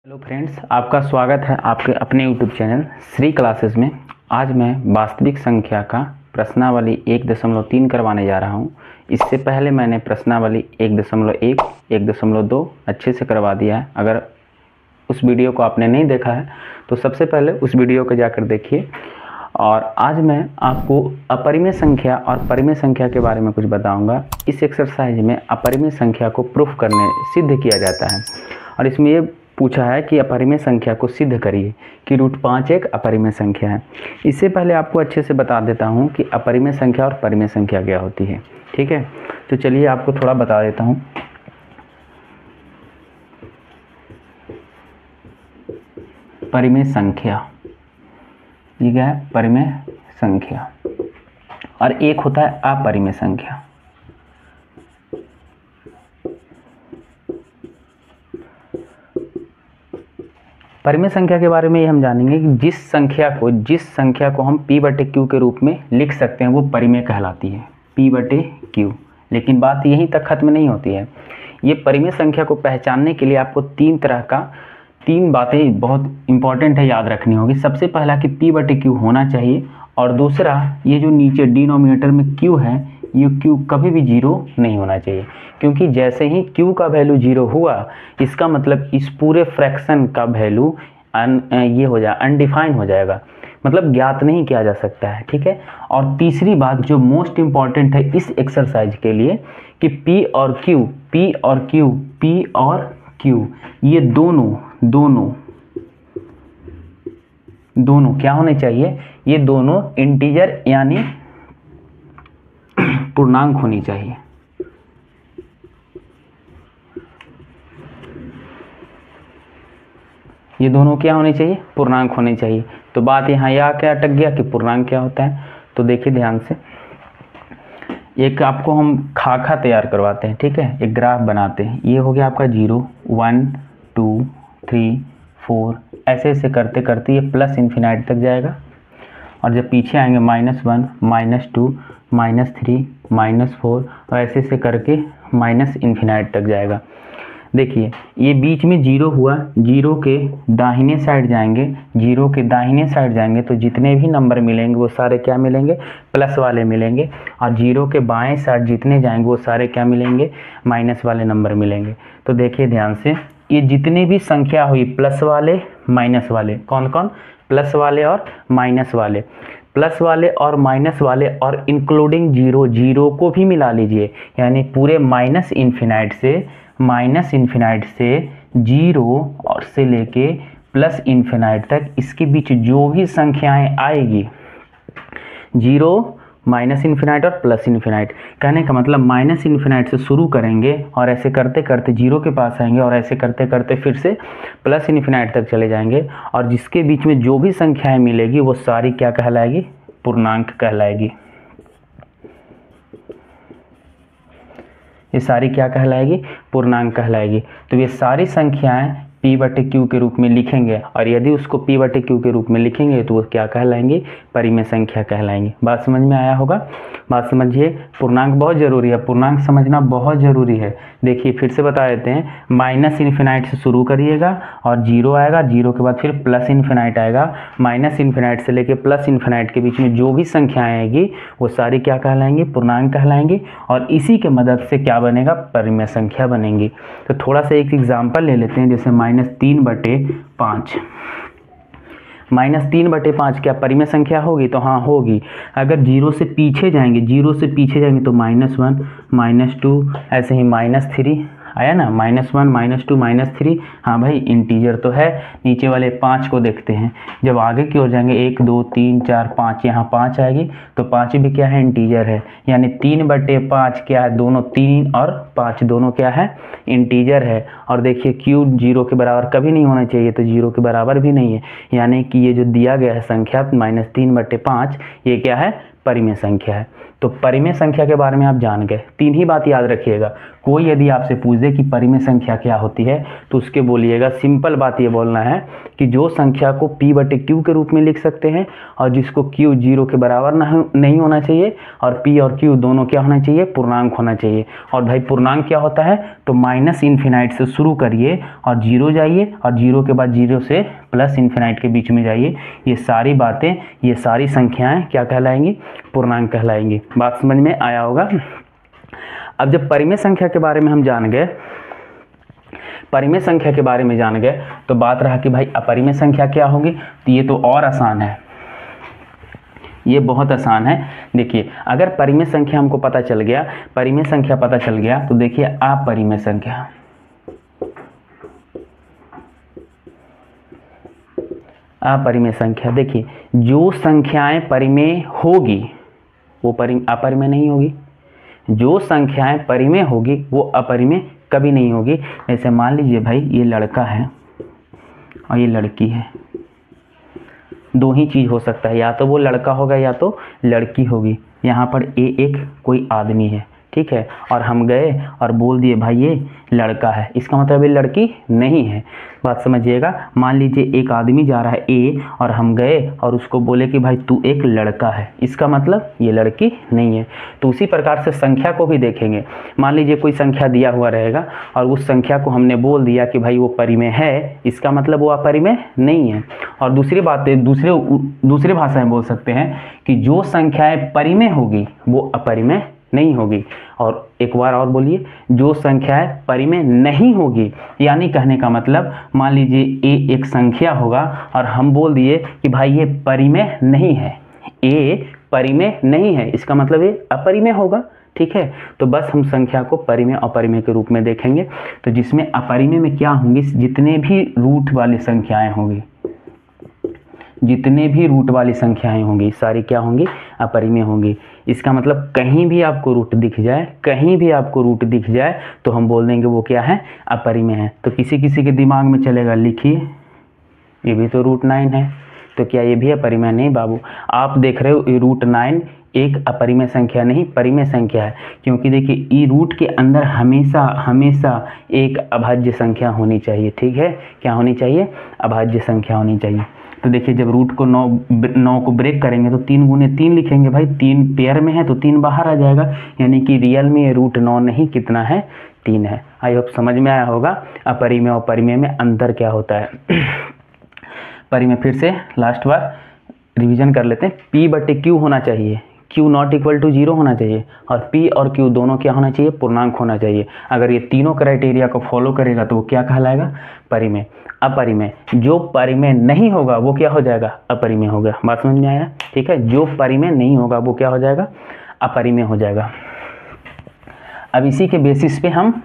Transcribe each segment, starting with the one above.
Hello friends, आपका स्वागत है आपके अपने यूट्यूब चैनल श्री क्लासेस में। आज मैं वास्तविक संख्या का प्रश्नावली 1.3 करवाने जा रहा हूं। इससे पहले मैंने प्रश्नावली 1.1, 1.2 अच्छे से करवा दिया है। अगर उस वीडियो को आपने नहीं देखा है तो सबसे पहले उस वीडियो को जाकर देखिए। और आज मैं आपको अपरिमेय संख्या और परिमेय संख्या के बारे में कुछ बताऊंगा। इस एक्सरसाइज में अपरिमेय संख्या को प्रूफ करने सिद्ध किया जाता है और इसमें ये पूछा है कि अपरिमेय संख्या को सिद्ध करिए कि √5 एक अपरिमेय संख्या है। इससे पहले आपको अच्छे से बता देता हूँ कि अपरिमेय संख्या और परिमेय संख्या क्या होती है। ठीक है, तो चलिए आपको थोड़ा बता देता हूँ। परिमेय संख्या, ये क्या है? परिमेय संख्या। और एक होता है अपरिमेय संख्या। परिमेय संख्या के बारे में ये हम जानेंगे कि जिस संख्या को हम P/Q के रूप में लिख सकते हैं वो परिमेय कहलाती है, P/Q। लेकिन बात यहीं तक खत्म नहीं होती है। ये परिमेय संख्या को पहचानने के लिए आपको तीन बातें बहुत इंपॉर्टेंट है, याद रखनी होगी। सबसे पहला कि P/Q होना चाहिए, और दूसरा ये जो नीचे डिनोमिनेटर में Q है, ये Q कभी भी 0 नहीं होना चाहिए, क्योंकि जैसे ही Q का वैल्यू 0 हुआ इसका मतलब इस पूरे फ्रैक्शन का वैल्यू अनडिफाइन हो जाएगा, मतलब ज्ञात नहीं किया जा सकता है। ठीक है, और तीसरी बात जो मोस्ट इम्पॉर्टेंट है इस एक्सरसाइज के लिए कि P और Q ये दोनों क्या होने चाहिए? ये दोनों इंटीजर यानी पूर्णांक होनी चाहिए। ये दोनों क्या होने चाहिए? पूर्णांक होने चाहिए। तो बात यहाँ या क्या अटक गया कि पूर्णांक क्या होता है। तो देखिए ध्यान से, एक आपको हम खाका तैयार करवाते हैं। ठीक है, एक ग्राफ बनाते हैं। ये हो गया आपका 0, 1, 2, 3, 4, ऐसे ऐसे करते करते ये प्लस इन्फिनाइट तक जाएगा। और जब पीछे आएंगे -1, -2, -3, -4, और ऐसे ऐसे करके -इन्फिनाइट तक जाएगा। देखिए ये बीच में 0 हुआ, 0 के दाहिने साइड जाएंगे तो जितने भी नंबर मिलेंगे वो सारे क्या मिलेंगे? प्लस वाले मिलेंगे। और 0 के बाएं साइड जितने जाएंगे वो सारे क्या मिलेंगे? माइनस वाले नंबर मिलेंगे। तो देखिए ध्यान से, ये जितने भी संख्या हुई प्लस वाले माइनस वाले, कौन कौन? प्लस वाले और माइनस वाले, प्लस वाले और माइनस वाले, और इंक्लूडिंग 0 को भी मिला लीजिए। यानी पूरे माइनस इन्फिनाइट से 0 और से लेके प्लस इन्फिनाइट तक, इसके बीच जो भी संख्याएं आएगी, 0, माइनस इन्फिनाइट और प्लस इन्फिनाइट, कहने का मतलब माइनस इन्फिनाइट से शुरू करेंगे और ऐसे करते करते 0 के पास आएंगे और ऐसे करते करते फिर से प्लस इन्फिनाइट तक चले जाएंगे, और जिसके बीच में जो भी संख्याएं मिलेगी वो सारी क्या कहलाएगी? पूर्णांक कहलाएगी। ये सारी क्या कहलाएगी? पूर्णांक कहलाएगी। तो ये सारी संख्याएं P/Q के रूप में लिखेंगे, और यदि उसको P/Q के रूप में लिखेंगे तो वो क्या कहलाएंगे? परिमेय संख्या कहलाएंगे। बात समझ में आया होगा? बात समझिए, पूर्णांक बहुत ज़रूरी है, पूर्णांक समझना बहुत ज़रूरी है। देखिए फिर से बता देते हैं, माइनस इन्फिनाइट से शुरू करिएगा और 0 आएगा, 0 के बाद फिर प्लस इन्फिनाइट आएगा, माइनस इन्फिनाइट से लेके प्लस इन्फिनाइट के बीच में जो भी संख्याएं आएगी वो सारी क्या कहलाएंगी? पूर्णांक कहलाएंगी। और इसी के मदद से क्या बनेगा? परिमेय संख्या बनेंगी। तो थोड़ा सा एक एग्जाम्पल ले लेते हैं, जैसे -3/5। -3/5 क्या परिमेय संख्या होगी? तो हाँ होगी। अगर 0 से पीछे जाएंगे तो -1, -2, ऐसे ही -3 आया ना, -1, -2, -3। हाँ भाई, इंटीजर तो है। नीचे वाले 5 को देखते हैं, जब आगे की ओर जाएंगे 1, 2, 3, 4, 5, यहाँ 5 आएगी तो 5 भी क्या है? इंटीजर है। यानी 3/5 क्या है? दोनों 3 और 5 दोनों क्या है? इंटीजर है। और देखिए Q 0 के बराबर कभी नहीं होना चाहिए, तो 0 के बराबर भी नहीं है। यानी कि ये जो दिया गया है संख्या -3/5, ये क्या है? परिमेय संख्या है। तो परिमेय संख्या के बारे में आप जान गए। 3 ही बात याद रखिएगा। कोई यदि आपसे पूछ दे कि परिमेय संख्या क्या होती है तो उसके बोलिएगा, सिंपल बात ये बोलना है कि जो संख्या को P/Q के रूप में लिख सकते हैं और जिसको Q 0 के बराबर नहीं होना चाहिए, और P और Q दोनों क्या होना चाहिए? पूर्णांक होना चाहिए। और भाई पूर्णांक पूर्णांक क्या होता है, तो माइनस इन्फिनाइट से शुरू करिए और जीरो जाइए और जीरो के बाद जीरो से प्लस इन्फिनाइट के बीच में जाइए। ये सारी बातें, ये सारी संख्याएं क्या कहलाएंगी, पूर्णांक कहलाएंगी। बात समझ में आया होगा। अब जब परिमेय संख्या के बारे में हम जान गए, परिमेय संख्या के बारे में जान गए, तो बात रहा कि भाई अपरिमेय संख्या क्या होगी। तो ये तो और आसान है, ये बहुत आसान है। देखिए अगर परिमेय संख्या हमको पता चल गया, परिमेय संख्या पता चल गया, तो देखिए अपरिमेय संख्या, अपरिमेय संख्या, देखिए जो संख्याएं परिमेय होगी वो अपरिमेय नहीं होगी, जो संख्याएं परिमेय होगी वो अपरिमेय कभी नहीं होगी। जैसे मान लीजिए भाई ये लड़का है और ये लड़की है, दो ही चीज़ हो सकता है, या तो वो लड़का होगा या तो लड़की होगी। यहाँ पर एक कोई आदमी है, ठीक है, और हम गए और बोल दिए भाई ये लड़का है, इसका मतलब ये लड़की नहीं है। बात समझिएगा। मान लीजिए एक आदमी जा रहा है ए और हम गए और उसको बोले कि भाई तू एक लड़का है, इसका मतलब ये लड़की नहीं है। तो उसी प्रकार से संख्या को भी देखेंगे। मान लीजिए कोई संख्या दिया हुआ रहेगा और उस संख्या को हमने बोल दिया कि भाई वो परिमेय है, इसका मतलब वो अपरिमेय नहीं है। और दूसरी बात, दूसरे भाषा में बोल सकते हैं कि जो संख्याएं परिमेय होगी वो अपरिमेय नहीं होगी। और एक बार और बोलिए, जो संख्याएं परिमेय नहीं होगी, यानी कहने का मतलब मान लीजिए ए एक संख्या होगा और हम बोल दिए कि भाई ये परिमेय नहीं है, ए परिमेय नहीं है, इसका मतलब ये अपरिमेय होगा, ठीक है। तो बस हम संख्या को परिमेय अपरिमेय के रूप में देखेंगे। तो जिसमें अपरिमेय में क्या होंगी, जितने भी रूट वाली संख्याएं होंगी, जितने भी रूट वाली संख्याएं होंगी सारी क्या होंगी, अपरिमेय होंगी। इसका मतलब कहीं भी आपको रूट दिख जाए, कहीं भी आपको रूट दिख जाए तो हम बोल देंगे वो क्या है, अपरिमेय है। तो किसी किसी के दिमाग में चलेगा, लिखिए ये भी तो रूट 9 है, तो क्या ये भी अपरिमेय? नहीं बाबू, आप देख रहे हो ये रूट 9 एक अपरिमेय संख्या नहीं, परिमेय संख्या है। क्योंकि देखिए ई रूट के अंदर हमेशा हमेशा एक अभाज्य संख्या होनी चाहिए, ठीक है। क्या होनी चाहिए? अभाज्य संख्या होनी चाहिए। तो देखिए जब रूट को 9 को ब्रेक करेंगे तो 3 गुने 3 लिखेंगे भाई, 3 पेयर में है तो 3 बाहर आ जाएगा, यानी कि रियल में ये रूट 9 नहीं, कितना है, 3 है। आई होप समझ में आया होगा अपरिमेय और परिमेय में अंतर क्या होता है। परिमेय फिर से लास्ट बार रिवीजन कर लेते हैं। P/Q होना चाहिए, Q नॉट इक्वल टू 0 होना चाहिए, और P और Q दोनों क्या होना चाहिए, पूर्णांक होना चाहिए। अगर ये तीनों क्राइटेरिया को फॉलो करेगा तो वो क्या कहलाएगा, परिमेय। अपरिमेय, जो परिमेय नहीं होगा वो क्या हो जाएगा, अपरिमेय होगा। बात समझ में आया, ठीक है। जो परिमेय नहीं होगा वो क्या हो जाएगा, अपरिमेय हो जाएगा। अब इसी के बेसिस पे हम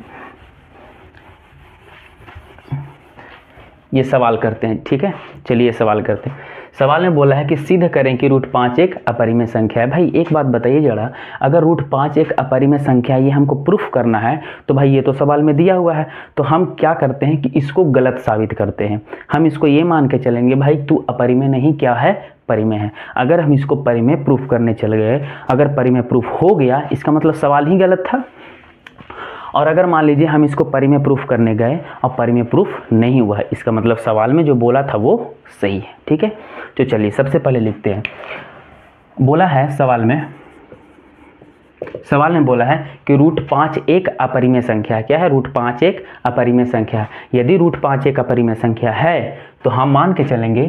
ये सवाल करते हैं, ठीक है। चलिए सवाल करते हैं। सवाल में बोला है कि सिद्ध करें कि रूट 5 एक अपरिमेय संख्या है। भाई एक बात बताइए जरा, अगर रूट 5 एक अपरिमेय संख्या है, ये हमको प्रूफ करना है, तो भाई ये तो सवाल में दिया हुआ है, तो हम क्या करते हैं कि इसको गलत साबित करते हैं। हम इसको ये मान के चलेंगे भाई तू अपरिमेय नहीं, क्या है, परिमेय है। अगर हम इसको परिमेय प्रूफ करने चल गए, अगर परिमेय प्रूफ हो गया, इसका मतलब सवाल ही गलत था। और अगर मान लीजिए हम इसको परिमेय प्रूफ करने गए और परिमेय प्रूफ नहीं हुआ है, इसका मतलब सवाल में जो बोला था वो सही है, ठीक है। तो चलिए सबसे पहले लिखते हैं। बोला है सवाल में बोला है कि रूट 5 एक अपरिमेय संख्या है। क्या है, रूट 5 एक अपरिमेय संख्या है। यदि रूट 5 एक अपरिमेय संख्या है तो हम मान के चलेंगे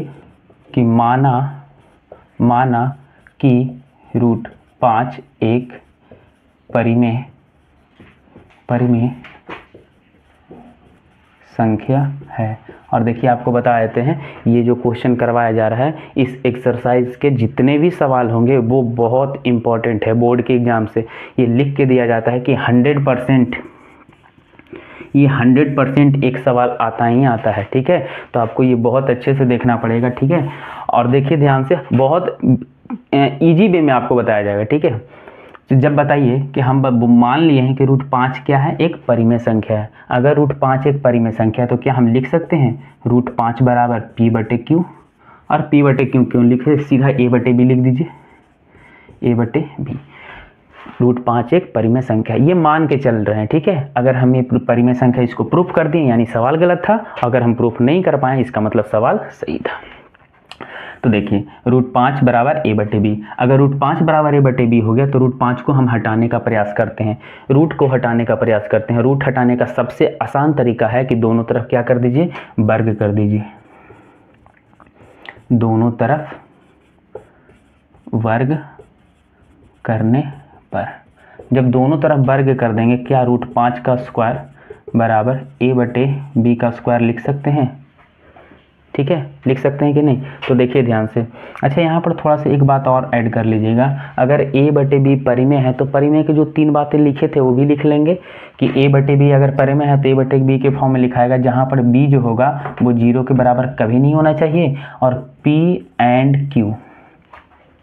कि माना कि रूट 5 एक परिमेय संख्या है। और देखिए आपको बता देते हैं, ये जो क्वेश्चन करवाया जा रहा है, इस एक्सरसाइज के जितने भी सवाल होंगे वो बहुत इंपॉर्टेंट है। बोर्ड के एग्जाम से ये लिख के दिया जाता है कि 100% एक सवाल आता ही आता है, ठीक है। तो आपको ये बहुत अच्छे से देखना पड़ेगा, ठीक है। और देखिए ध्यान से, बहुत ईजी वे में आपको बताया जाएगा, ठीक है। तो जब बताइए कि हम मान लिए हैं कि रूट 5 क्या है, एक परिमेय संख्या है। अगर रूट 5 एक परिमेय संख्या है तो क्या हम लिख सकते हैं रूट 5 बराबर P/Q, और P/Q क्यों लिखे, सीधा A/B लिख दीजिए, A/B। रूट 5 एक परिमेय संख्या, ये मान के चल रहे हैं, ठीक है। अगर हम ये परिमेय संख्या इसको प्रूफ कर दिए यानी सवाल गलत था, अगर हम प्रूफ नहीं कर पाए इसका मतलब सवाल सही था। तो देखिए √5 बराबर a बटे b। अगर √5 बराबर a बटे b हो गया तो √5 को हम हटाने का प्रयास करते हैं, रूट को हटाने का प्रयास करते हैं। रूट हटाने का सबसे आसान तरीका है कि दोनों तरफ क्या कर दीजिए, वर्ग कर दीजिए। दोनों तरफ वर्ग करने पर, जब दोनों तरफ वर्ग कर देंगे, क्या √5 का स्क्वायर बराबर a बटे b का स्क्वायर लिख सकते हैं? ठीक है, लिख सकते हैं कि नहीं? तो देखिए ध्यान से। अच्छा, यहाँ पर थोड़ा सा एक बात और ऐड कर लीजिएगा। अगर a बटे b परिमेय है तो परिमेय के जो 3 बातें लिखे थे वो भी लिख लेंगे कि a बटे b अगर परिमेय है तो a बटे b के फॉर्म में लिखाएगा, जहाँ पर b जो होगा वो 0 के बराबर कभी नहीं होना चाहिए और p एंड q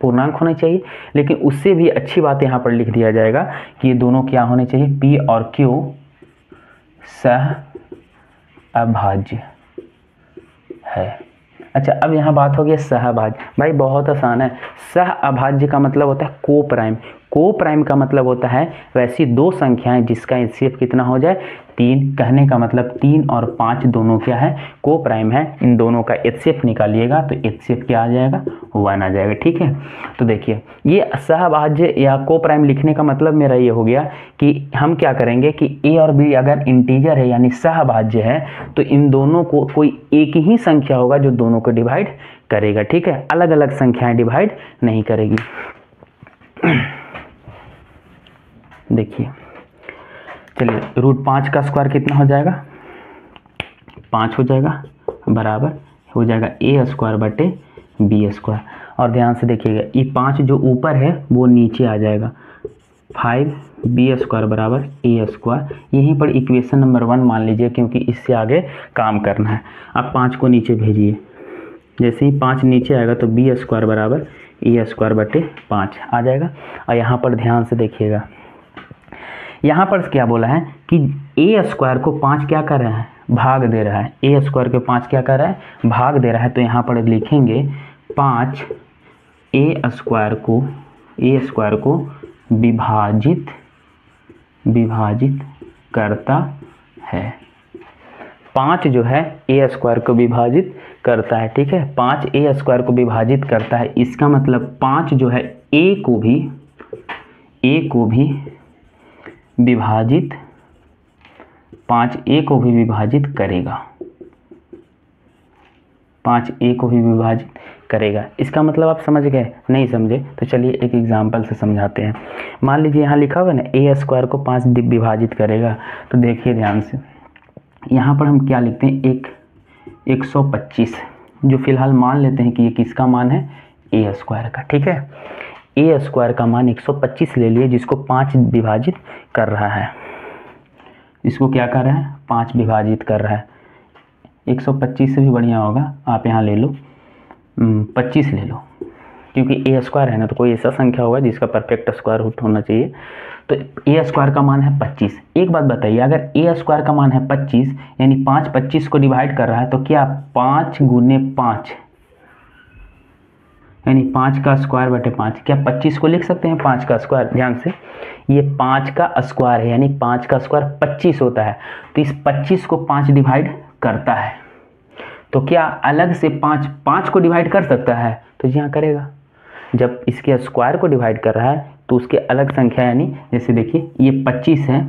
पूर्णांक होने चाहिए। लेकिन उससे भी अच्छी बात यहाँ पर लिख दिया जाएगा कि ये दोनों क्या होने चाहिए, p और q सह अभाज्य है। अच्छा, अब यहाँ बात हो गई सहअभाज्य। भाई बहुत आसान है। सहअभाज्य का मतलब होता है को प्राइम। को प्राइम का मतलब होता है वैसी दो संख्याएं जिसका एचसीएफ कितना हो जाए, 3। कहने का मतलब 3 और 5 दोनों क्या है, को प्राइम है। इन दोनों का एचसीएफ निकालिएगा तो एचसीएफ क्या आ जाएगा, 1 आ जाएगा। ठीक है, तो देखिए ये सहअभाज्य या को प्राइम लिखने का मतलब मेरा ये हो गया कि हम क्या करेंगे कि ए और बी अगर इंटीजर है यानी सहअभाज्य है तो इन दोनों को कोई एक ही संख्या होगा जो दोनों को डिवाइड करेगा। ठीक है, अलग अलग संख्याएं डिवाइड नहीं करेगी। देखिए, चलिए √5 का स्क्वायर कितना हो जाएगा, 5 हो जाएगा, बराबर हो जाएगा a स्क्वायर बटे b स्क्वायर। और ध्यान से देखिएगा ये 5 जो ऊपर है वो नीचे आ जाएगा, 5b स्क्वायर बराबर a स्क्वायर। यहीं पर इक्वेशन नंबर 1 मान लीजिए क्योंकि इससे आगे काम करना है। अब 5 को नीचे भेजिए, जैसे ही 5 नीचे आएगा तो b स्क्वायर बराबर a स्क्वायर बटे 5 आ जाएगा। और यहाँ पर ध्यान से देखिएगा, यहाँ पर क्या बोला है कि a स्क्वायर को 5 क्या कर रहा है, भाग दे रहा है। a स्क्वायर को 5 क्या कर रहा है, भाग दे रहा है। तो यहाँ पर लिखेंगे 5 a स्क्वायर को विभाजित करता है। 5 जो है a स्क्वायर को विभाजित करता है। ठीक है, 5 a स्क्वायर को विभाजित करता है। इसका मतलब 5 जो है a को भी विभाजित 5a को भी विभाजित करेगा। 5a को भी विभाजित करेगा। इसका मतलब आप समझ गए? नहीं समझे तो चलिए एक एग्जांपल से समझाते हैं। मान लीजिए यहाँ लिखा हुआ है ना a स्क्वायर को 5 विभाजित करेगा। तो देखिए ध्यान से, यहाँ पर हम क्या लिखते हैं, 125, जो फिलहाल मान लेते हैं कि ये किसका मान है, a स्क्वायर का। ठीक है, a स्क्वायर का मान 125 ले लिए, जिसको 5 विभाजित कर रहा है। इसको क्या कर रहा है, 5 विभाजित कर रहा है। 125 से भी बढ़िया होगा, आप यहाँ ले लो 25 ले लो, क्योंकि a स्क्वायर है ना तो कोई ऐसा संख्या होगा जिसका परफेक्ट स्क्वायर रूट होना चाहिए। तो a स्क्वायर का मान है 25। एक बात बताइए, अगर a स्क्वायर का मान है 25 यानी 5 25 को डिवाइड कर रहा है तो क्या 5 गुने 5 यानी 5 का स्क्वायर बटे 5, क्या 25 को लिख सकते हैं 5 का स्क्वायर? ध्यान से, ये 5 का स्क्वायर है यानी 5 का स्क्वायर 25 होता है। तो इस 25 को 5 डिवाइड करता है, तो क्या अलग से 5 को डिवाइड कर सकता है? तो जी हाँ करेगा। जब इसके स्क्वायर को डिवाइड कर रहा है तो उसके अलग संख्या, यानी जैसे देखिए ये 25 है,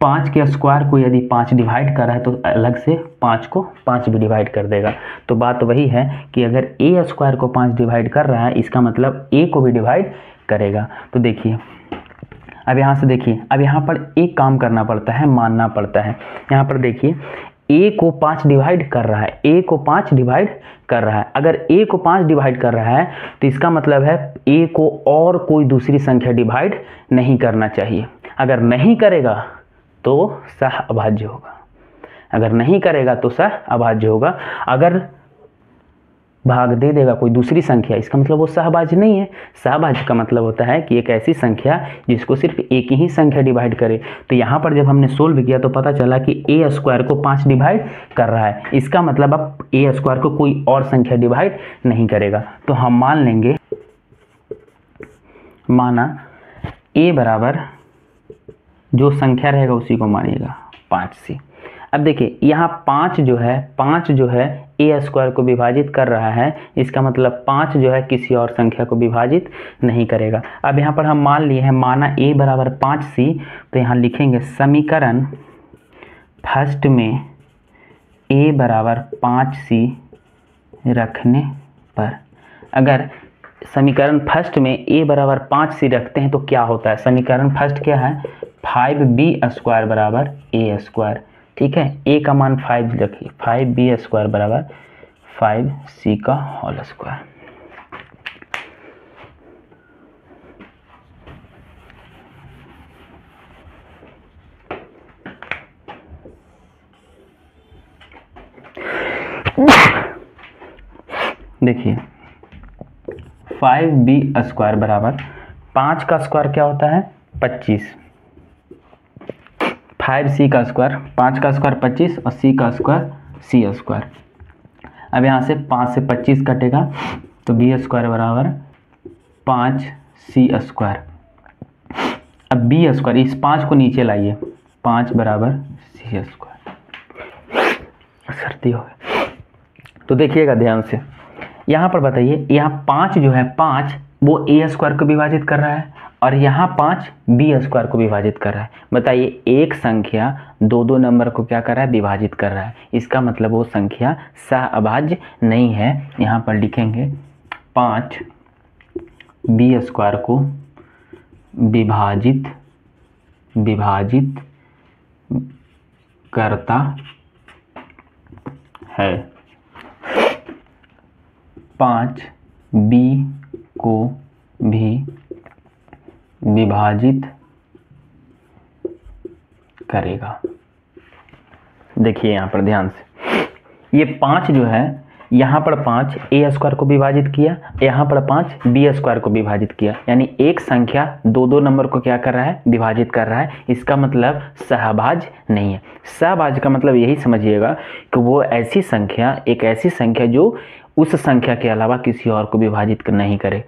5 के स्क्वायर को यदि 5 डिवाइड कर रहा है तो अलग से 5 को 5 भी डिवाइड कर देगा। तो बात वही है कि अगर a स्क्वायर को 5 डिवाइड कर रहा है इसका मतलब a को भी डिवाइड करेगा। तो देखिए अब यहाँ से देखिए, अब यहाँ पर एक काम करना पड़ता है, मानना पड़ता है। यहाँ पर देखिए a को 5 डिवाइड कर रहा है, a को 5 डिवाइड कर रहा है। अगर a को 5 डिवाइड कर रहा है तो इसका मतलब है a को और कोई दूसरी संख्या डिवाइड नहीं करना चाहिए। अगर नहीं करेगा तो सहअभाज्य होगा, अगर नहीं करेगा तो सहअभाज्य होगा। अगर भाग दे देगा कोई दूसरी संख्या, इसका मतलब वो सहभाज्य नहीं है। सहभाज्य का मतलब होता है कि एक ऐसी संख्या जिसको सिर्फ एक ही संख्या डिवाइड करे। तो यहाँ पर जब हमने सोल्व किया तो पता चला कि a स्क्वायर को 5 डिवाइड कर रहा है, इसका मतलब अब a स्क्वायर को कोई और संख्या डिवाइड नहीं करेगा। तो हम मान लेंगे, माना a बराबर जो संख्या रहेगा उसी को मानिएगा 5 से। अब देखिए यहाँ 5 जो है ए स्क्वायर को विभाजित कर रहा है, इसका मतलब 5 जो है किसी और संख्या को विभाजित नहीं करेगा। अब यहाँ पर हम मान लिए हैं, माना a बराबर 5c, तो यहाँ लिखेंगे समीकरण फर्स्ट में a बराबर 5c रखने पर, अगर समीकरण फर्स्ट में a बराबर 5c रखते हैं तो क्या होता है, समीकरण फर्स्ट क्या है, 5b स्क्वायर बराबर a स्क्वायर, ठीक है। a का मान 5 रखिए, 5b स्क्वायर बराबर 5c का होल स्क्वायर। देखिए 5b स्क्वायर बराबर 5 का स्क्वायर क्या होता है 25, 5c का स्क्वायर, 5 का स्क्वायर 25 और c का स्क्वायर c स्क्वायर। अब यहाँ से 5 से 25 कटेगा तो b स्क्वायर बराबर 5c स्क्वायर। अब b स्क्वायर, इस 5 को नीचे लाइए, 5 बराबर c स्क्वायर। सर्दी हो गई तो देखिएगा ध्यान से, यहाँ पर बताइए, यहाँ 5 जो है 5 वो a स्क्वायर को विभाजित कर रहा है और यहाँ 5 b स्क्वायर को विभाजित कर रहा है। बताइए एक संख्या दो नंबर को क्या कर रहा है, विभाजित कर रहा है, इसका मतलब वो संख्या सहअभाज्य नहीं है। यहाँ पर लिखेंगे 5 b स्क्वायर को विभाजित करता है, 5b को भी विभाजित करेगा। देखिए यहाँ पर ध्यान से, ये 5 जो है, यहाँ पर 5 ए स्क्वायर को विभाजित किया, यहाँ पर 5 बी स्क्वायर को विभाजित किया, यानी एक संख्या दो नंबर को क्या कर रहा है, विभाजित कर रहा है। इसका मतलब सहभाज्य नहीं है। सहभाज्य का मतलब यही समझिएगा कि वो ऐसी संख्या, एक ऐसी संख्या जो उस संख्या के अलावा किसी और को विभाजित नहीं करे।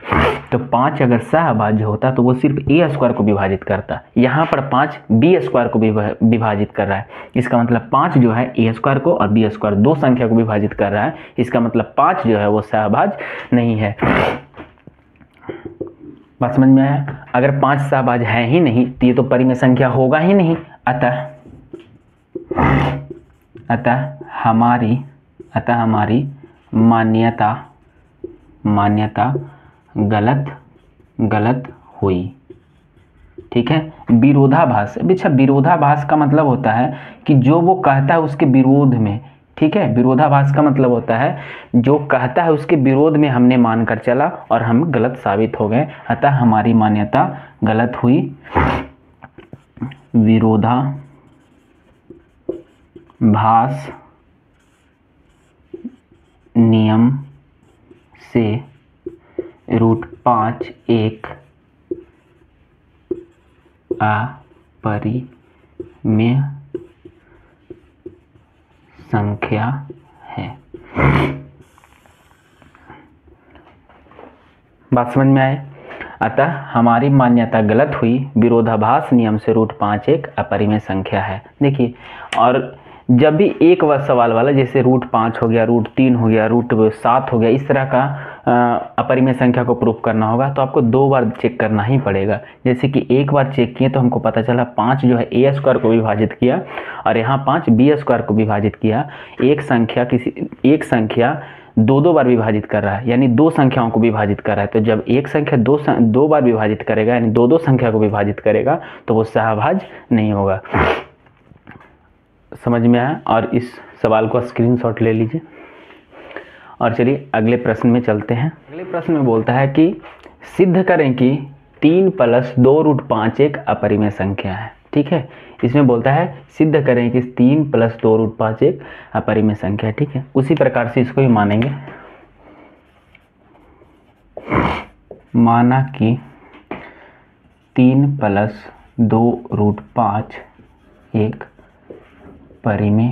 तो 5 अगर सहभाज्य होता तो वो सिर्फ ए स्क्वायर को विभाजित करता, यहाँ पर 5 बी स्क्वायर को विभाजित कर रहा है। इसका मतलब 5 जो है ए स्क्वायर को और बी स्क्वायर दो संख्या को विभाजित कर रहा है। इसका मतलब 5 जो है वो सहभाज्य नहीं है। बात समझ में आया? अगर 5 सहभाज्य है ही नहीं तो ये तो परिमेय संख्या होगा ही नहीं। अतः हमारी मान्यता गलत हुई। ठीक है। विरोधाभास, अच्छा विरोधाभास का मतलब होता है कि जो वो कहता है उसके विरोध में, ठीक है। विरोधाभास का मतलब होता है जो कहता है उसके विरोध में हमने मानकर चला और हम गलत साबित हो गए, अतः हमारी मान्यता गलत हुई। विरोधाभास नियम से √5 एक अपरिमेय संख्या है। बात समझ में आए? अतः हमारी मान्यता गलत हुई, विरोधाभास नियम से √5 एक अपरिमेय संख्या है। देखिए, और जब भी एक व सवाल वाला, जैसे √5 हो गया, √3 हो गया, √7 हो गया, इस तरह का अपरिमेय संख्या को प्रूफ करना होगा तो आपको 2 बार चेक करना ही पड़ेगा। जैसे कि एक बार चेक किए तो हमको पता चला 5 जो है ए स्क्वायर को विभाजित किया और यहाँ 5 बी स्क्वायर को विभाजित किया। एक संख्या दो बार विभाजित कर रहा है, यानी 2 संख्याओं को विभाजित कर रहा है। तो जब एक संख्या दो बार विभाजित करेगा, यानी दो संख्या को विभाजित करेगा, तो वो सहभाज्य नहीं होगा। समझ में आया? और इस सवाल को स्क्रीनशॉट ले लीजिए। और चलिए अगले प्रश्न में चलते हैं। अगले प्रश्न में बोलता है कि सिद्ध करें कि 3 + 2√5 एक अपरिमेय संख्या है। ठीक है, इसमें बोलता है सिद्ध करें कि 3 + 2√5 एक अपरिमेय संख्या है। ठीक है, उसी प्रकार से इसको भी मानेंगे। माना कि 3 + 2√5 एक परिमेय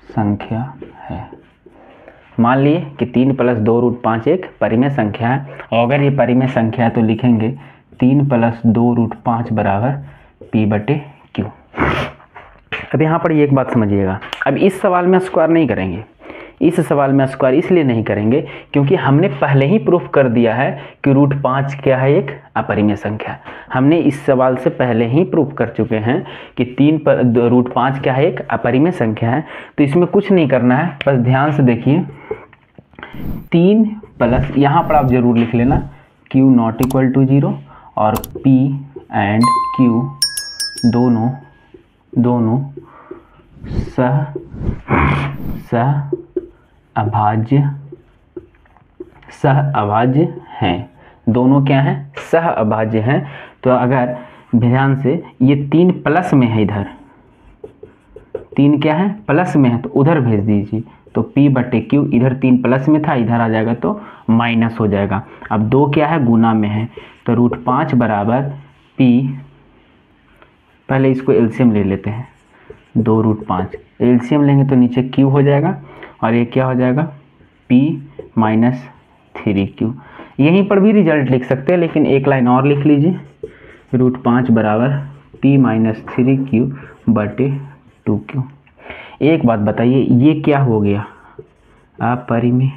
संख्या है। मान लिए कि 3 + 2√5 एक परिमेय संख्या है, और अगर ये परिमेय संख्या है तो लिखेंगे 3 प्लस 2√5 बराबर P/Q। अब यहाँ पर एक बात समझिएगा, अब इस सवाल में स्क्वायर नहीं करेंगे, इस सवाल में स्क्वायर इसलिए नहीं करेंगे क्योंकि हमने पहले ही प्रूफ कर दिया है कि √5 क्या है, एक अपरिमेय संख्या। हमने इस सवाल से पहले ही प्रूफ कर चुके हैं कि √5 क्या है, एक अपरिमेय संख्या है। तो इसमें कुछ नहीं करना है, बस ध्यान से देखिए, 3 प्लस, यहाँ पर आप जरूर लिख लेना Q नॉट इक्वल टू 0 और P एंड Q दोनों सह अभाज्य हैं। दोनों क्या हैं, सह अभाज्य हैं। तो अगर ध्यान से ये 3 प्लस में है, इधर 3 क्या है, प्लस में है, तो उधर भेज दीजिए। तो P/Q इधर 3 प्लस में था, इधर आ जाएगा तो माइनस हो जाएगा। अब 2 क्या है, गुना में है, तो √5 बराबर P, पहले इसको एलसीएम ले लेते हैं, 2√5 एलसीएम लेंगे तो नीचे Q हो जाएगा और ये क्या हो जाएगा, P माइनस 3Q। यहीं पर भी रिजल्ट लिख सकते हैं, लेकिन एक लाइन और लिख लीजिए, √5 बराबर P माइनस 3Q/2Q। एक बात बताइए, ये क्या हो गया, अपरिमेय।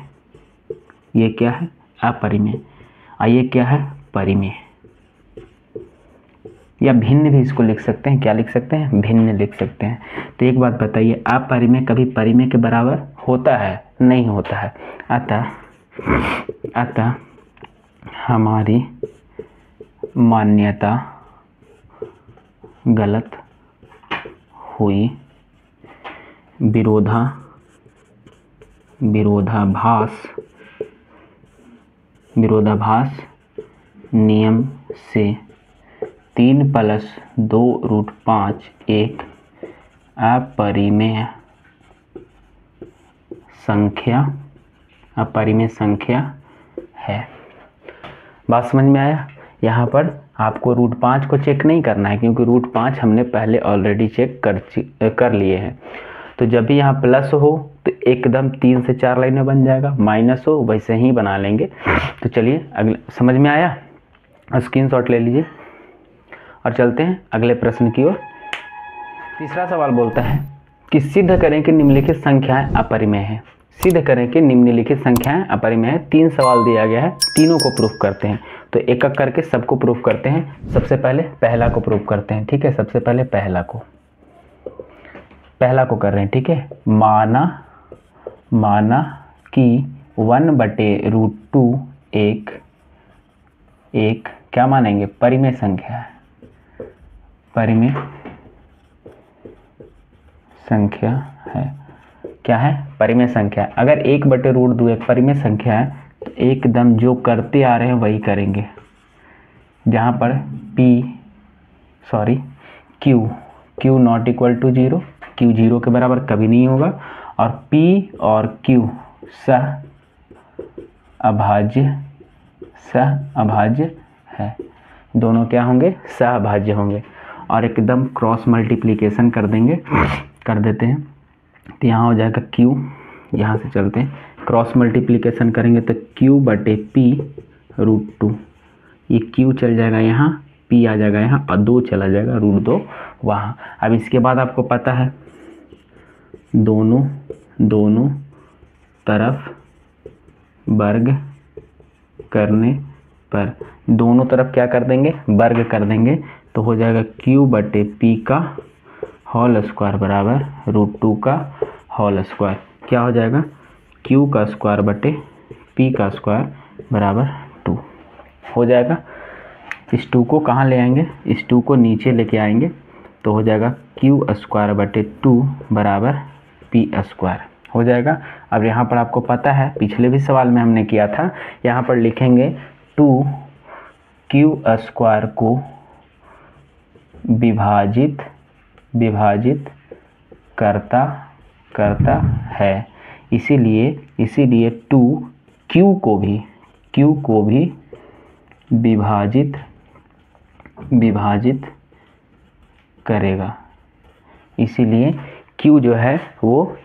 ये क्या है, अपरिमेय, और ये क्या है, परिमेय। या भिन्न भी इसको लिख सकते हैं, क्या लिख सकते हैं, भिन्न लिख सकते हैं। तो एक बात बताइए, अपरिमेय कभी परिमेय के बराबर होता है, नहीं होता है। अतः हमारी मान्यता गलत हुई। विरोधाभास नियम से 3 प्लस 2√5 एक अपरिमेय संख्या है। बात समझ में आया। यहाँ पर आपको √5 को चेक नहीं करना है, क्योंकि √5 हमने पहले ऑलरेडी चेक कर लिए हैं। तो जब भी यहाँ प्लस हो तो एकदम 3 से 4 लाइन में बन जाएगा, माइनस हो वैसे ही बना लेंगे। तो चलिए अगले, समझ में आया, स्क्रीनशॉट ले लीजिए और चलते हैं अगले प्रश्न की ओर। तीसरा सवाल बोलता है कि सिद्ध करें कि निम्नलिखित संख्याएं अपरिमेय हैं। सिद्ध करें कि निम्नलिखित संख्याएं अपरिमेय हैं। 3 सवाल दिया गया है, तीनों को प्रूफ करते हैं। तो एक एक करके सबको प्रूफ करते हैं। सबसे पहले पहला को प्रूफ करते हैं, ठीक है। सबसे पहले पहला को कर रहे हैं, ठीक है। माना कि 1/√2 एक क्या मानेंगे, परिमेय संख्या है। परिमेय संख्या है, क्या है, परिमेय संख्या। अगर 1/√2 एक परिमेय संख्या है तो एकदम जो करते आ रहे हैं वही करेंगे। जहाँ पर Q not equal to 0, Q 0 के बराबर कभी नहीं होगा, और P और Q सह अभाज्य है। दोनों क्या होंगे, सह अभाज्य होंगे। और एकदम क्रॉस मल्टीप्लिकेशन कर देते हैं। तो यहाँ हो जाएगा Q, यहाँ से चलते हैं, क्रॉस मल्टीप्लिकेशन करेंगे तो Q/P√2, ये Q चल जाएगा यहाँ, P आ जाएगा यहाँ, और 2 चला जाएगा, √2 वहाँ। अब इसके बाद आपको पता है दोनों तरफ वर्ग करने पर, दोनों तरफ क्या कर देंगे, वर्ग कर देंगे। तो हो जाएगा Q/P का होल स्क्वायर बराबर √2 का होल स्क्वायर। क्या हो जाएगा, Q का स्क्वायर बटे P का स्क्वायर बराबर 2 हो जाएगा। इस 2 को कहाँ ले आएंगे, इस 2 को नीचे लेके आएंगे तो हो जाएगा Q²/2 बराबर P² हो जाएगा। अब यहाँ पर आपको पता है, पिछले भी सवाल में हमने किया था, यहाँ पर लिखेंगे 2Q² को विभाजित करता है। इसीलिए 2Q को भी विभाजित करेगा। इसीलिए Q जो है वो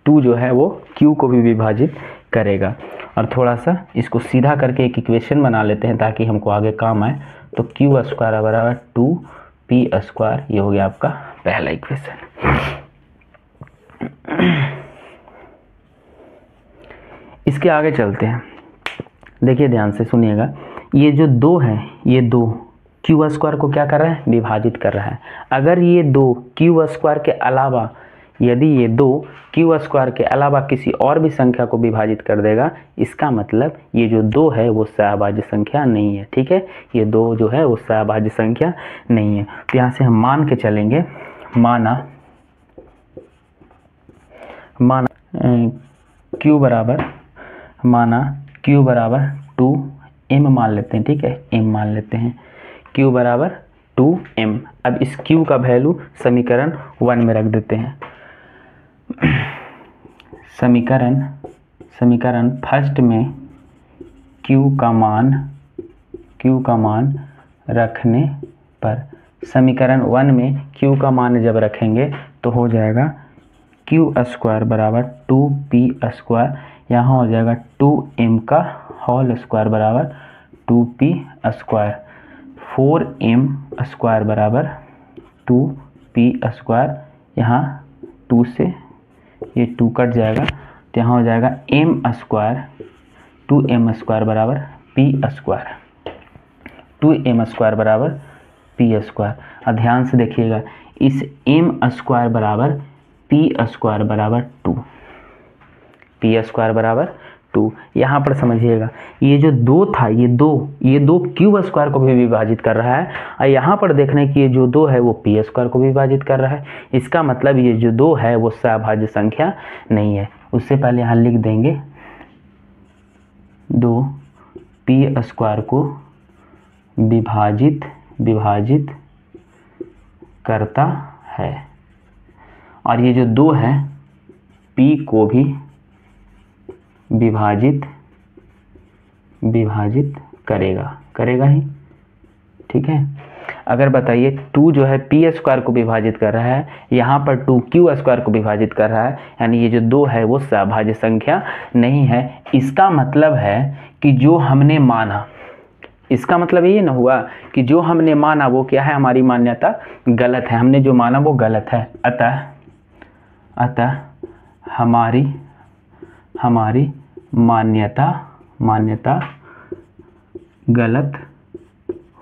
2 जो है वो Q को भी विभाजित करेगा। और थोड़ा सा इसको सीधा करके एक इक्वेशन बना लेते हैं ताकि हमको आगे काम आए। तो क्यू स्क्वायर बराबर 2p स्क्वायर, ये हो गया आपका पहला इक्वेशन। इसके आगे चलते हैं, देखिए ध्यान से सुनिएगा। ये जो 2 है, ये 2 क्यू स्क्वायर को क्या कर रहा है, विभाजित कर रहा है। अगर ये 2 क्यू स्क्वायर के अलावा, यदि ये 2 क्यू स्क्वायर के अलावा किसी और भी संख्या को विभाजित कर देगा, इसका मतलब ये जो 2 है वो सहभाज्य संख्या नहीं है। ठीक है, ये 2 जो है वो सहभाज्य संख्या नहीं है। तो यहाँ से हम मान के चलेंगे, माना क्यू बराबर 2m मान लेते हैं। ठीक है, m मान लेते हैं, q बराबर 2m। अब इस q का वैल्यू समीकरण 1 में रख देते हैं। समीकरण फर्स्ट में q का मान रखने पर, समीकरण 1 में q का मान जब रखेंगे तो हो जाएगा क्यू स्क्वायर बराबर 2p स्क्वायर, यहाँ हो जाएगा 2m का होल स्क्वायर बराबर 2p स्क्वायर, 4m स्क्वायर बराबर 2p स्क्वायर, यहाँ 2 से ये 2 कट जाएगा तो यहाँ हो जाएगा m स्क्वायर, 2m स्क्वायर बराबर p स्क्वायर, 2m स्क्वायर बराबर p स्क्वायर। और ध्यान से देखिएगा, इस m स्क्वायर बराबर p स्क्वायर बराबर 2, p स्क्वायर बराबर 2। यहाँ पर समझिएगा, ये जो 2 था, ये दो क्यू स्क्वायर को भी विभाजित कर रहा है, और यहाँ पर देखने की ये जो 2 है वो p स्क्वायर को विभाजित कर रहा है। इसका मतलब ये जो 2 है वो सहभाज्य संख्या नहीं है। उससे पहले यहाँ लिख देंगे 2 p स्क्वायर को विभाजित करता है, और ये जो 2 है p को भी विभाजित करेगा ही। ठीक है, अगर बताइए 2 जो है p स्क्वायर को विभाजित कर रहा है, यहाँ पर 2 q स्क्वायर को विभाजित कर रहा है, यानी ये जो 2 है वो सहभाज्य संख्या नहीं है। इसका मतलब है कि जो हमने माना, इसका मतलब ये ना हुआ कि जो हमने माना वो क्या है, हमारी मान्यता गलत है, हमने जो माना वो गलत है। अतः हमारी मान्यता गलत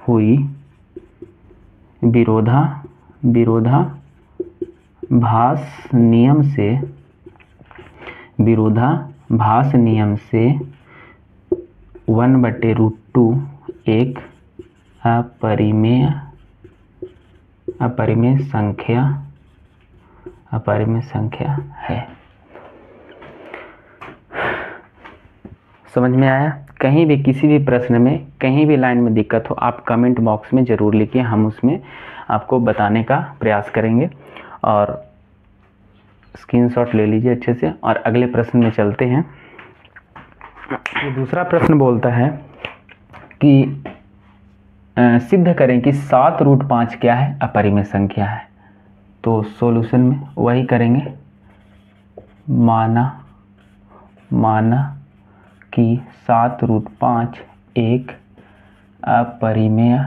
हुई, विरोधाभास नियम से 1/√2 एक अपरिमेय संख्या है। समझ में आया? कहीं भी किसी भी प्रश्न में कहीं भी लाइन में दिक्कत हो, आप कमेंट बॉक्स में ज़रूर लिखिए, हम उसमें आपको बताने का प्रयास करेंगे। और स्क्रीनशॉट ले लीजिए अच्छे से, और अगले प्रश्न में चलते हैं। तो दूसरा प्रश्न बोलता है कि सिद्ध करें कि 7√5 क्या है, अपरिमेय संख्या है। तो सॉल्यूशन में वही करेंगे, माना कि 7√5 एक परिमेय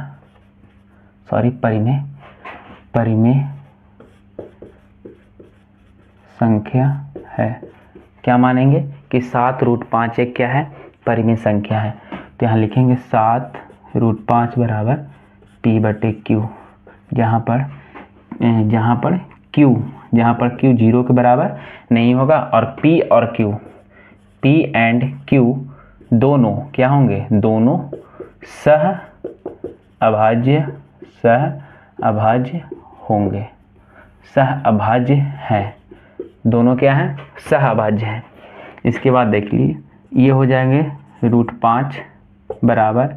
संख्या है। क्या मानेंगे कि 7√5 एक क्या है, परिमेय संख्या है। तो यहाँ लिखेंगे 7√5 बराबर p/q, जहाँ पर q 0 के बराबर नहीं होगा, और p और q, p एंड q दोनों क्या होंगे, दोनों सह अभाज्य होंगे, सह अभाज्य है। दोनों क्या है, सह अभाज्य है। इसके बाद देख लीजिए, ये हो जाएंगे √5 बराबर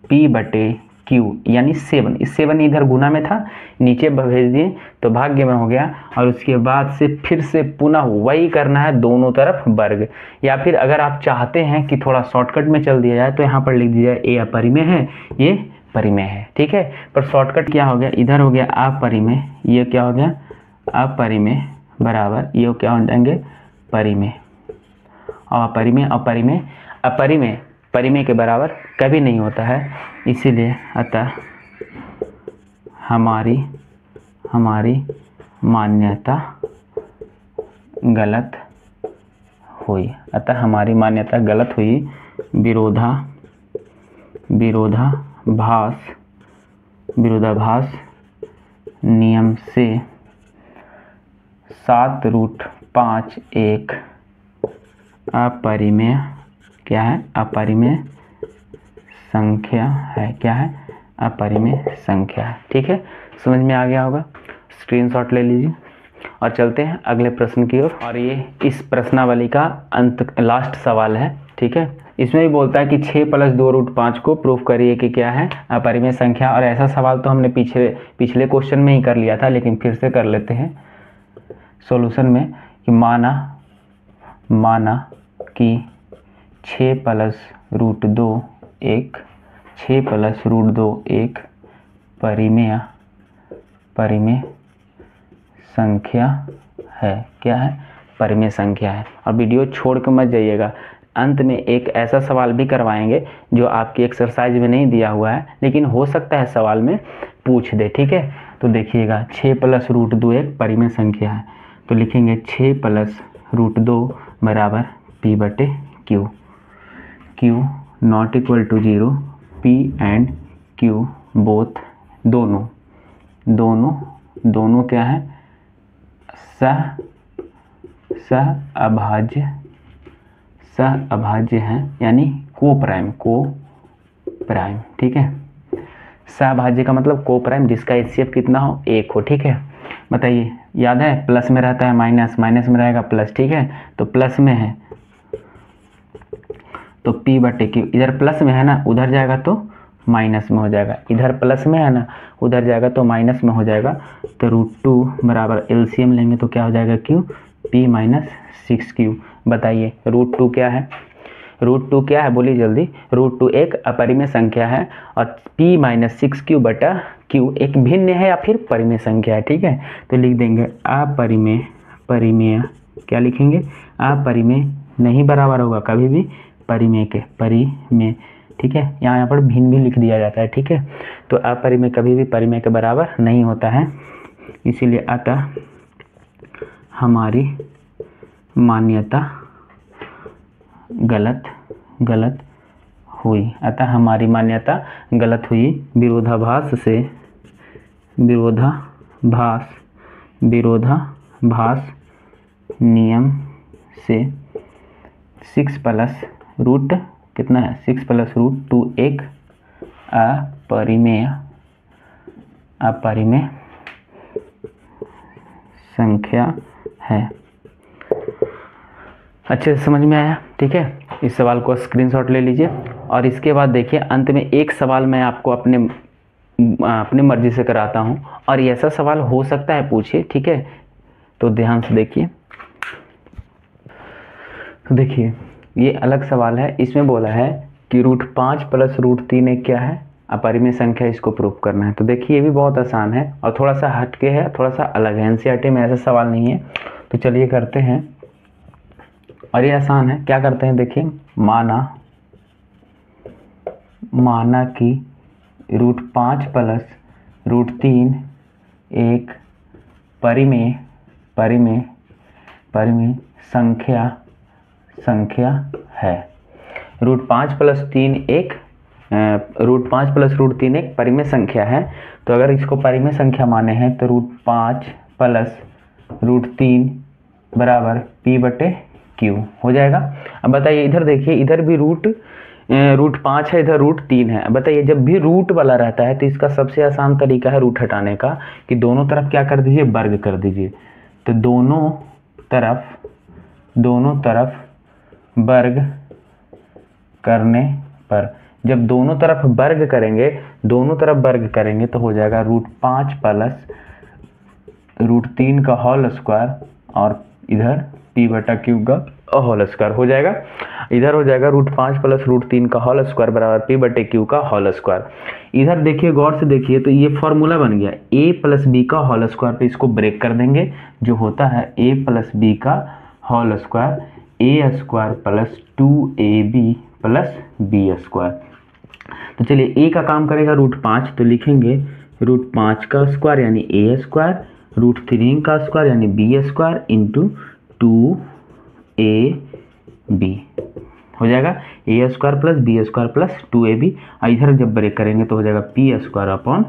p/q, यानी 7। इस 7 इधर गुना में था, नीचे भेज दिए तो भाग्य में हो गया। और उसके बाद से फिर से पुनः वही करना है, दोनों तरफ वर्ग। या फिर अगर आप चाहते हैं कि थोड़ा शॉर्टकट में चल दिया जाए तो यहाँ पर लिख दिया जाए, ये अपरिमेय है, ये परिमेय है। ठीक है, पर शॉर्टकट क्या हो गया, इधर हो गया अपरिमेय, ये क्या हो गया अपरिमेय बराबर ये क्या हो जाएंगे परिमेय, और अपरिमेय अपरिमेय परिमेय के बराबर कभी नहीं होता है, इसीलिए अतः हमारी मान्यता गलत हुई। अतः हमारी मान्यता गलत हुई। विरोधाभास नियम से 7√5 एक अपरिमेय क्या है? अपरिमेय संख्या है। क्या है? अपरिमेय संख्या है। ठीक है, समझ में आ गया होगा। स्क्रीनशॉट ले लीजिए और चलते हैं अगले प्रश्न की ओर। और ये इस प्रश्नावली का लास्ट सवाल है। ठीक है, इसमें भी बोलता है कि 6 + 2√5 को प्रूफ करिए कि क्या है? अपरिमेय संख्या। और ऐसा सवाल तो हमने पिछले क्वेश्चन में ही कर लिया था, लेकिन फिर से कर लेते हैं सॉल्यूशन में कि माना कि 6 + √2 एक परिमेय संख्या है। क्या है? परिमेय संख्या है। और वीडियो छोड़ के मत जाइएगा, अंत में एक ऐसा सवाल भी करवाएंगे जो आपकी एक्सरसाइज में नहीं दिया हुआ है, लेकिन हो सकता है सवाल में पूछ दे। ठीक है, तो देखिएगा 6 + √2 एक परिमेय संख्या है, तो लिखेंगे 6 + √2 बराबर P/Q। Q not equal to 0, P and Q both दोनों क्या है? सहअभाज्य हैं, यानी को प्राइम। ठीक है, सहअभाज्य का मतलब को प्राइम जिसका HCF कितना हो? 1 हो। ठीक है, बताइए, याद है प्लस में रहता है माइनस, माइनस में रहेगा प्लस। ठीक है, तो प्लस में है तो P/Q, इधर प्लस में है ना, उधर जाएगा तो माइनस में हो जाएगा। इधर प्लस में है ना, उधर जाएगा तो माइनस में हो जाएगा। तो √2 बराबर LCM लेंगे तो क्या हो जाएगा? Q P - 6Q। बताइए √2 क्या है? √2 क्या है? बोलिए जल्दी। √2 एक अपरिमेय संख्या है और P - 6Q/Q एक भिन्न है या फिर परिमेय संख्या है। ठीक है, तो लिख देंगे परिमेय। क्या लिखेंगे? अपरिमेय नहीं बराबर होगा कभी भी परिमेय के, परिमेय। ठीक है, यहाँ पर भिन्न भी लिख दिया जाता है। ठीक है, तो अपरिमेय कभी भी परिमेय के बराबर नहीं होता है, इसीलिए अतः हमारी मान्यता गलत हुई। अतः हमारी मान्यता गलत हुई। विरोधाभास नियम से 6 + √ कितना है? 6 + √2 एक अपरिमेय संख्या है। अच्छे से समझ में आया? ठीक है, इस सवाल को स्क्रीनशॉट ले लीजिए। और इसके बाद देखिए, अंत में एक सवाल मैं आपको अपने मर्जी से कराता हूं, और ऐसा सवाल हो सकता है पूछिए। ठीक है, तो ध्यान से देखिए। तो देखिए, ये अलग सवाल है। इसमें बोला है कि √5 + √3 एक क्या है? अपरिमेय संख्या। इसको प्रूफ करना है। तो देखिए, ये भी बहुत आसान है और थोड़ा सा हटके है, थोड़ा सा अलग है। NCERT में ऐसा सवाल नहीं है। तो चलिए करते हैं, और ये आसान है। क्या करते हैं? देखिए, माना कि √5 + √3 एक परिमेय संख्या है। √5 + 3 एक परिमेय संख्या है। तो अगर इसको परिमेय संख्या माने हैं तो √5 + √3 बराबर P/Q हो जाएगा। अब बताइए, इधर देखिए, इधर भी √5 है, इधर √3 है। बताइए, जब भी रूट वाला रहता है तो इसका सबसे आसान तरीका है रूट हटाने का, कि दोनों तरफ क्या कर दीजिए? वर्ग कर दीजिए। तो दोनों तरफ वर्ग करने पर, जब दोनों तरफ वर्ग करेंगे तो हो जाएगा √5 + √3 का होल स्क्वायर और इधर P/Q का होल स्क्वायर हो जाएगा। इधर हो जाएगा √5 + √3 का होल स्क्वायर बराबर P/Q का होल स्क्वायर। इधर देखिए, गौर से देखिए, तो ये फॉर्मूला बन गया a + b का होल स्क्वायर पे इसको ब्रेक कर देंगे, जो होता है a + b का whole square, a² + 2ab plus B square. तो चलिए ए का काम करेगा √5, तो लिखेंगे √5 का स्क्वायर यानी ए स्क्वायर, √3 का स्क्वायर यानी बी स्क्वायर इंटू 2ab हो जाएगा, a square plus B square plus 2ab। इधर जब ब्रेक करेंगे तो हो जाएगा p square upon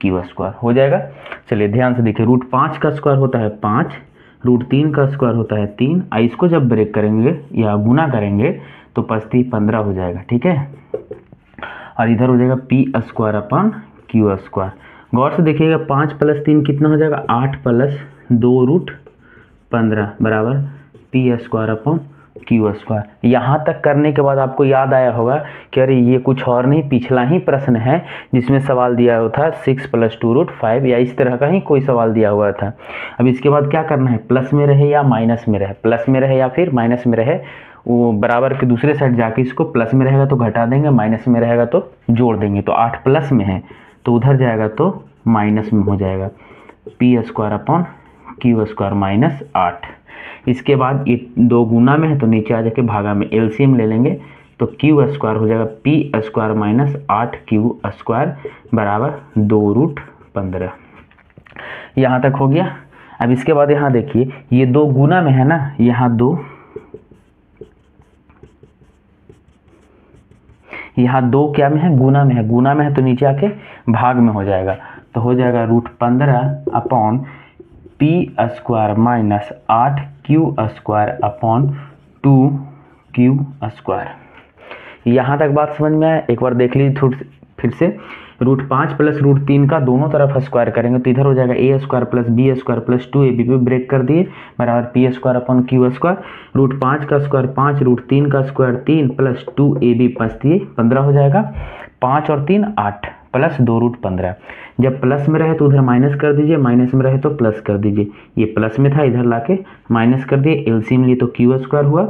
q square हो जाएगा। चलिए ध्यान से देखिए, √5 का स्क्वायर होता है 5, √3 का स्क्वायर होता है 3, इसको जब ब्रेक करेंगे या गुना करेंगे तो 5 15 हो जाएगा, ठीक है। और इधर हो जाएगा p square upon q square. गौर से देखिएगा 5 + 3 कितना हो जाएगा, 8 + 2√15 बराबर p square upon q square. यहाँ तक करने के बाद आपको याद आया होगा कि अरे ये कुछ और नहीं, पिछला ही प्रश्न है जिसमें सवाल दिया हुआ था 6 + 2√5 या इस तरह का ही कोई सवाल दिया हुआ था। अब इसके बाद क्या करना है, प्लस में रहे या माइनस में रहे, प्लस में रहे या फिर माइनस में रहे, वो बराबर के दूसरे साइड जाके इसको प्लस में रहेगा तो घटा देंगे, माइनस में रहेगा तो जोड़ देंगे। तो 8 प्लस में है तो उधर जाएगा तो माइनस में हो जाएगा, p square upon q square minus 8। इसके बाद ये 2 गुना में है तो नीचे आ जाके भागा में एलसीएम ले लेंगे तो क्यू स्क्वायर हो जाएगा पी स्क्वायर माइनस 8क्यू स्क्वायर बराबर 2√15। यहाँ तक हो गया। अब इसके बाद यहाँ देखिए ये 2 गुना में है ना, यहाँ 2 क्या में है, गुना में है, गुना में है तो नीचे आके भाग में हो जाएगा तो हो जाएगा √15 अपॉन पी स्क्वायर माइनस 8क्यू स्क्वायर अपॉन 2क्यू स्क्वायर। यहाँ तक बात समझ में आया। एक बार देख लीजिए फिर से, √5 + √3 का दोनों तरफ स्क्वायर करेंगे तो इधर हो जाएगा a square plus B square plus 2ab पे ब्रेक कर दिए बराबर p square upon q square. √5 का स्क्वायर 5, √3 का स्क्वायर 3 प्लस 2ab 15 हो जाएगा, 5 और 3 8 प्लस 2√15। जब प्लस में रहे तो उधर माइनस कर दीजिए, माइनस में रहे तो प्लस कर दीजिए। ये प्लस में था इधर लाके माइनस कर दिए, एलसीएम लिए तो क्यू स्क्वायर हुआ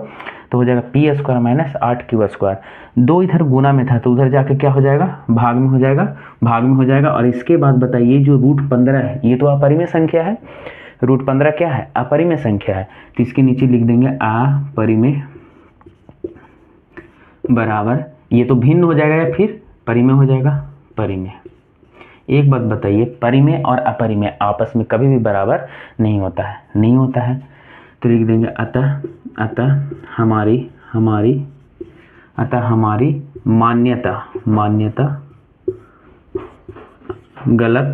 तो हो जाएगा पी स्क्वायर माइनस 8क्यू स्क्वायर। 2 इधर गुना में था तो उधर जाके क्या हो जाएगा, भाग में हो जाएगा, भाग में हो जाएगा। और इसके बाद बताइए जो √15 है ये तो अपरिमेय संख्या है, √15 क्या है, अपरिमेय संख्या है, तो इसके नीचे लिख देंगे अपरिमेय बराबर, ये तो भिन्न हो जाएगा या फिर परिमेय हो जाएगा, परिमेय। एक बात बताइए, परिमेय और अपरिमेय आपस में कभी भी बराबर नहीं होता है, नहीं होता है। तो लिख देंगे अतः हमारी मान्यता गलत,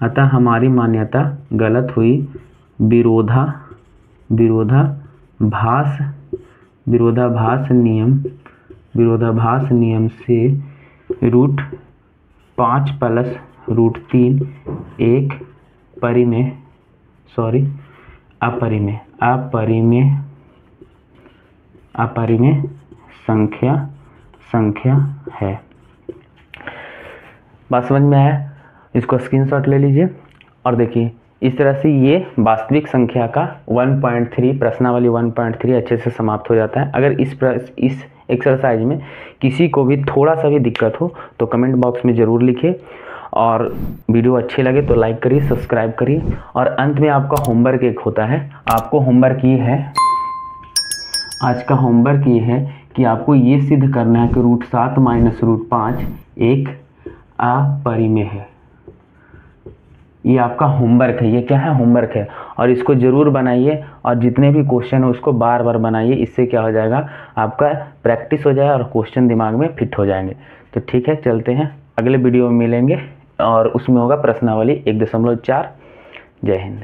अतः हमारी मान्यता गलत हुई, विरोधाभास नियम से √5 + √3 एक अपरिमेय संख्या है। बात समझ में आया? इसको स्क्रीनशॉट ले लीजिए और देखिए इस तरह से ये वास्तविक संख्या का 1.3 प्रश्नावली 1.3 अच्छे से समाप्त हो जाता है। अगर इस एक्सरसाइज में किसी को भी थोड़ा सा भी दिक्कत हो तो कमेंट बॉक्स में ज़रूर लिखिए, और वीडियो अच्छे लगे तो लाइक करिए, सब्सक्राइब करिए। और अंत में आपका होमवर्क एक होता है, आपको होमवर्क ये है, आज का होमवर्क ये है कि आपको ये सिद्ध करना है कि √7 - √5 एक अपरिमेय है। ये आपका होमवर्क है, ये क्या है, होमवर्क है। और इसको ज़रूर बनाइए और जितने भी क्वेश्चन है उसको बार बार बनाइए। इससे क्या हो जाएगा, आपका प्रैक्टिस हो जाएगा और क्वेश्चन दिमाग में फिट हो जाएंगे। तो ठीक है, चलते हैं, अगले वीडियो में मिलेंगे और उसमें होगा प्रश्नावली 1.4। जय हिंद।